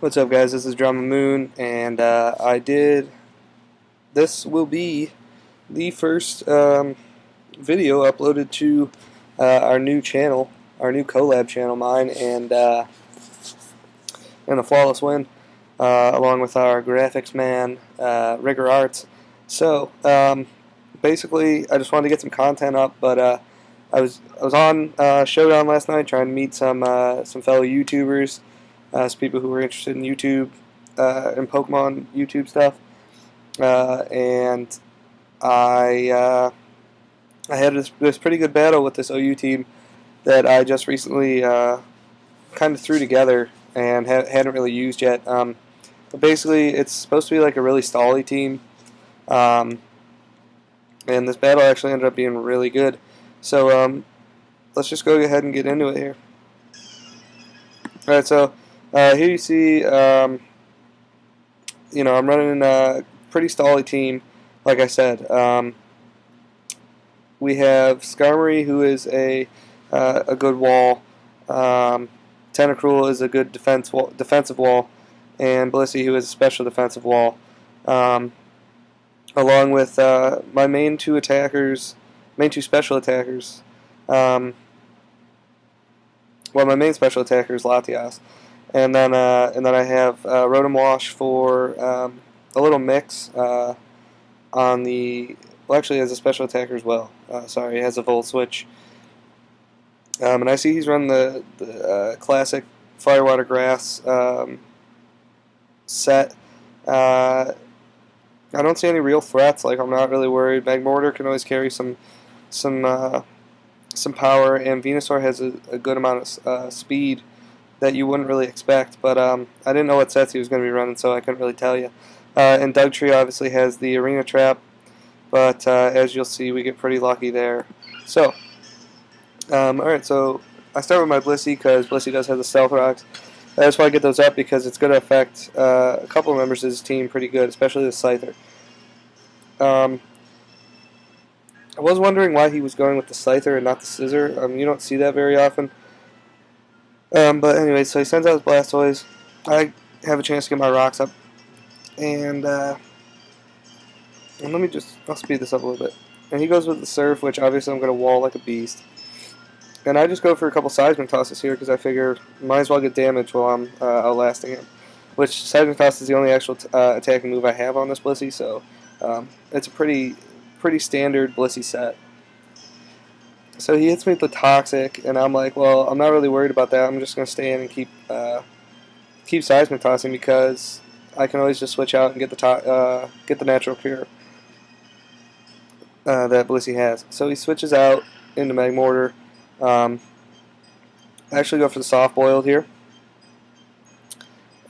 What's up, guys? This is Drama Moon, and this will be the first video uploaded to our new channel, our new collab channel, mine and the Flawless Win, along with our graphics man, Rigor Arts. So basically, I just wanted to get some content up, but I was on Showdown last night trying to meet some fellow YouTubers. Some people who were interested in YouTube and Pokemon YouTube stuff, and I had this pretty good battle with this OU team that I just recently kind of threw together and hadn't really used yet. But basically, it's supposed to be like a really stalley team, and this battle actually ended up being really good. So let's just go ahead and get into it here. All right, so. Here you see, I'm running a pretty stally team, like I said. We have Skarmory, who is a good wall. Tentacruel is a good defensive wall, and Blissey, who is a special defensive wall. Along with my main two special attackers. Well, my main special attacker is Latias. And then I have Rotom Wash for a little mix on the. Well, actually, as a special attacker as well. Sorry, he has a Volt Switch. And I see he's run the classic Firewater Grass set. I don't see any real threats. Like, I'm not really worried. Magmortar can always carry some power, and Venusaur has a good amount of speed that you wouldn't really expect, but I didn't know what sets he was going to be running, so I couldn't really tell you. And Dugtree obviously has the Arena Trap, but as you'll see, we get pretty lucky there. So, alright, so I start with my Blissey, because Blissey does have the Stealth Rocks. I just want to get those up because it's going to affect a couple of members of his team pretty good, especially the Scyther. I was wondering why he was going with the Scyther and not the Scissor. You don't see that very often. But anyway, so he sends out his Blastoise. I have a chance to get my rocks up, and I'll speed this up a little bit. And he goes with the Surf, which obviously I'm going to wall like a beast. And I just go for a couple Seismic Tosses here because I figure might as well get damage while I'm outlasting him. Which Seismic Toss is the only actual attacking move I have on this Blissey, so it's a pretty standard Blissey set. So he hits me with the Toxic, and I'm like, well, I'm not really worried about that. I'm just going to stay in and keep Seismic Tossing because I can always just switch out and get the Natural Cure that Blissey has. So he switches out into Magmortar. I actually go for the Soft Boiled here,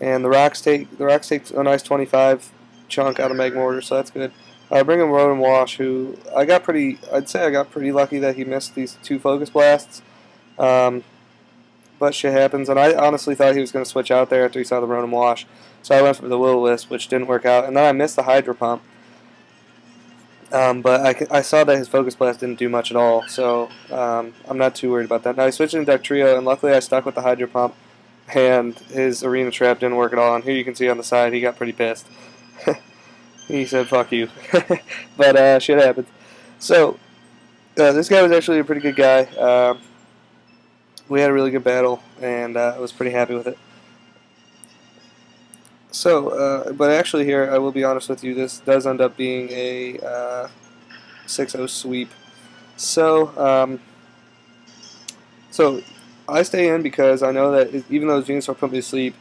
and the Rocks take a nice 25 chunk out of Magmortar, so that's good. I bring in Rotom Wash, who I'd say I got pretty lucky that he missed these two Focus Blasts. But shit happens, and I honestly thought he was going to switch out there after he saw the Rotom Wash. So I went for the Will-O-Wisp, which didn't work out, and then I missed the Hydro Pump. But I saw that his Focus Blast didn't do much at all, so I'm not too worried about that. Now he switched into Dugtrio, and luckily I stuck with the Hydro Pump, and his Arena Trap didn't work at all. And here you can see on the side he got pretty pissed. He said, fuck you. But shit happens. So, this guy was actually a pretty good guy. We had a really good battle, and I was pretty happy with it. So, but actually here, I will be honest with you, this does end up being a 6-0 sweep. So, I stay in because I know that even though Venusaur put me to sleep,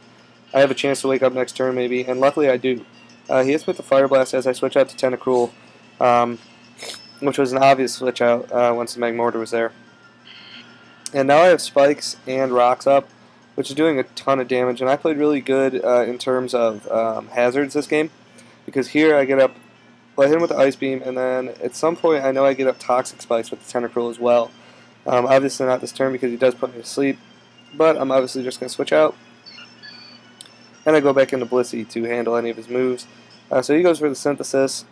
I have a chance to wake up next turn maybe, and luckily I do. He hits with the Fire Blast as I switch out to Tentacruel, which was an obvious switch out once the Magmortar was there. And now I have Spikes and Rocks up, which is doing a ton of damage. And I played really good in terms of hazards this game, because here I get up, well, I hit him with the Ice Beam, and then at some point I know I get up Toxic Spikes with the Tentacruel as well. Obviously not this turn because he does put me to sleep, but I'm obviously just going to switch out. And I go back into Blissey to handle any of his moves. So he goes for the Synthesis.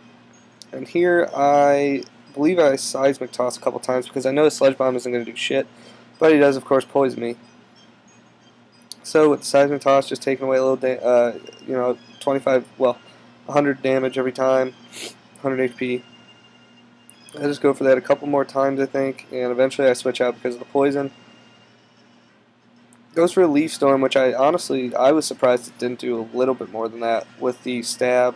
And here I believe I Seismic Toss a couple times because I know his Sludge Bomb isn't going to do shit. But he does, of course, poison me. So with the seismic toss, just taking away a little, 100 damage every time, 100 HP. I just go for that a couple more times, I think, and eventually I switch out because of the poison. Goes for a Leaf Storm, which I was surprised it didn't do a little bit more than that with the stab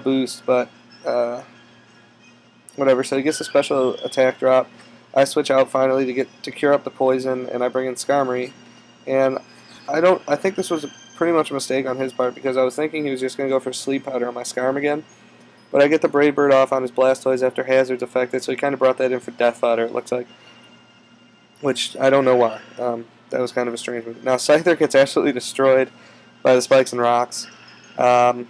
boost, but whatever. So he gets a special attack drop. I switch out finally to cure up the poison, and I bring in Skarmory. And I think this was pretty much a mistake on his part because I was thinking he was just going to go for Sleep Powder on my Skarm again. But I get the Brave Bird off on his Blastoise after Hazard's affected, so he kind of brought that in for Death Fodder, it looks like. Which I don't know why. That was kind of a strange move. Now Scyther gets absolutely destroyed by the Spikes and Rocks. And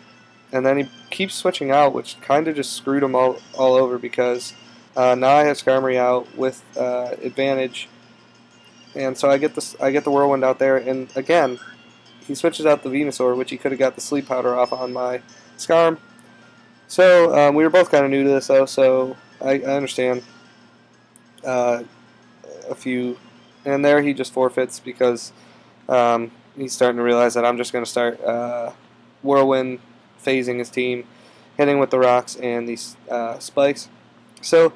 then he keeps switching out, which kind of just screwed him all over because now I have Skarmory out with advantage. And so I get the Whirlwind out there, and again, he switches out the Venusaur, which he could have got the Sleep Powder off on my Skarm. So we were both kind of new to this, though, so I understand a few. And there he just forfeits because he's starting to realize that I'm just going to start Whirlwind, phasing his team, hitting with the rocks and these spikes. So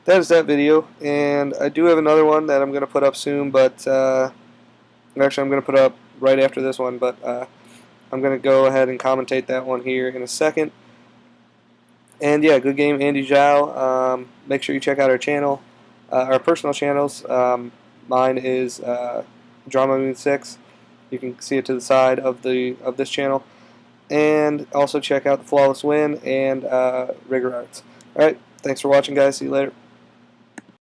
that is that video, and I do have another one that I'm going to put up soon, but actually I'm going to put up right after this one, but I'm going to go ahead and commentate that one here in a second. And yeah, good game, Andy Zhao. Make sure you check out our channel, our personal channels. Mine is Drama Moon 6. You can see it to the side of this channel, and also check out the Flawless Win and Rigor Arts. All right, thanks for watching, guys. See you later.